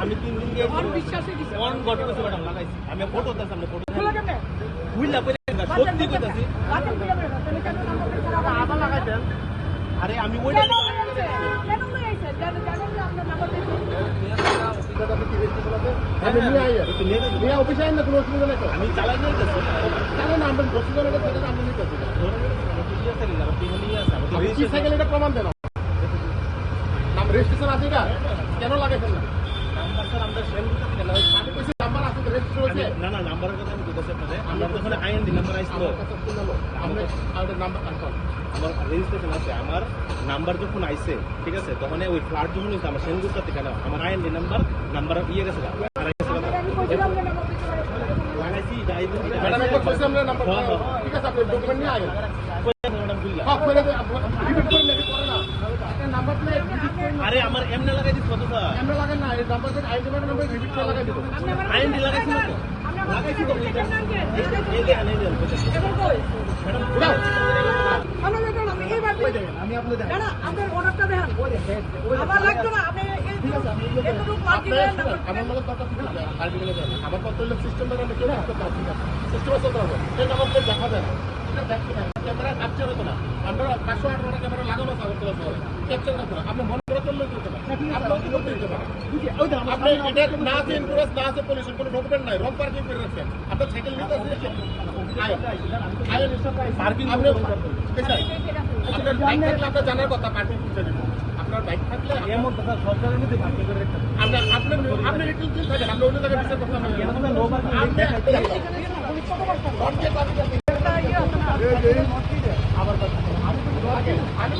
আমি 3 দিন দিয়ে বিশ্বাসই দিছি অন গট কইছি ম্যাডাম লাগাইছি আমি ফটো তার সামনে ফটো খুলা কেন বুইলা কইলা সত্যি কইতাছি আবার লাগাইতেন আরে আমি ওইটা কেন লাগাইছে জানেন না আপনার নাম্বার দিছি আমি নিয়ে আইয়া তো নিয়ে অফিসে আইনা কোনো অসুবিধা নাই তো আমি চালাই নিয়ে যাচ্ছি চালাই না আমরা প্রসিডিউরটা থেকে আমরা নিয়ে যাচ্ছি কি সাইকেল এটা প্রমাণ দেন নাম রেজিস্ট্রেশন আছে এটা কেন লাগাইছেন না নাম্বার স্যার আমরা সেন্ড করতে কেন আমি কইছি নাম্বার আছে রেজিস্ট্রেশন আছে না না নাম্বারের কথা আমি কইতাছি আপনাদের আমরা যখন আইএনডি নাম্বার আইছিল আমরা আমাদের নাম্বার কনফার্ম আমার রেজিস্ট্রেশন আছে আমার নাম্বার যখন আইছে ঠিক আছে তখন ওই ফ্ল্যাট যখন হইছে আমার সেন্ড করতে কেন আমার আইএনডি নাম্বার ইয়ে গেছে আর আমি কইছিলাম না নাম্বার দিতে লাগাইছি যাইবো ম্যাডাম একবার কইছি আমরা নাম্বার ঠিক আছে আপনি ডকুমেন্ট নিয়ে আইবেন ম্যাডাম বুঝলা হ্যাঁ কইলে রিপিট করে নেকি করে না নাম্বার প্লেট আরে আমার এমনে লাগাই দিছ কত স্যার এমনে লাগান না এই number plate ID number repeat করে লাগাই দিও আইডি লাগাইছি না তো লাগাইছি তো এই যে আনে দেন এখন কই ম্যাডাম উড়াও আমরা দেখুন আমি এই বার আমি আপনাদের দেন না আপনার অর্ডারটা দেন আমার লাগতো না আপনি এই ঠিক আছে এতটুকু মার্কিং দেন আমার মনে কথা ঠিক আছে আইডি গুলো দেন আমার কত হলো সিস্টেম দ্বারা আমি কেন করতে পারছি না সিস্টেম আছে তো এই নাম্বার প্লেট দেখা দেন এটা দেখতে না ক্যামেরা ক্যাপচার হতো না আমরা 508 ক্যামেরা লাগানো আছে আমাদের ক্লাসে ক্যাপচার করতে না আপনি মন করে করলে করতে পারেন আপনি কি করতে দিতে পারেন ওই দাম আপনি এটা না আছে ইনফরেন্স না আছে পুলিশের কোনো ডকুমেন্ট নাই রং পার্কিং করে রাখছেন আপনার সাইকেল নিতে আছে আয় পার্কিং আপনি পেছাই আপনার বাইক থাকলে আপনার জানার কথা পার্কিং করতে দিবেন আপনার বাইক থাকলে এমন কথা সরকারের মধ্যে পার্কিং করে রাখতে আমরা আপনি রিটেল দিন থাকেন আমরা অন্য জায়গায় বিচার করতে হবে এরকম নো পার্কিং দেখাইতে আবার আমি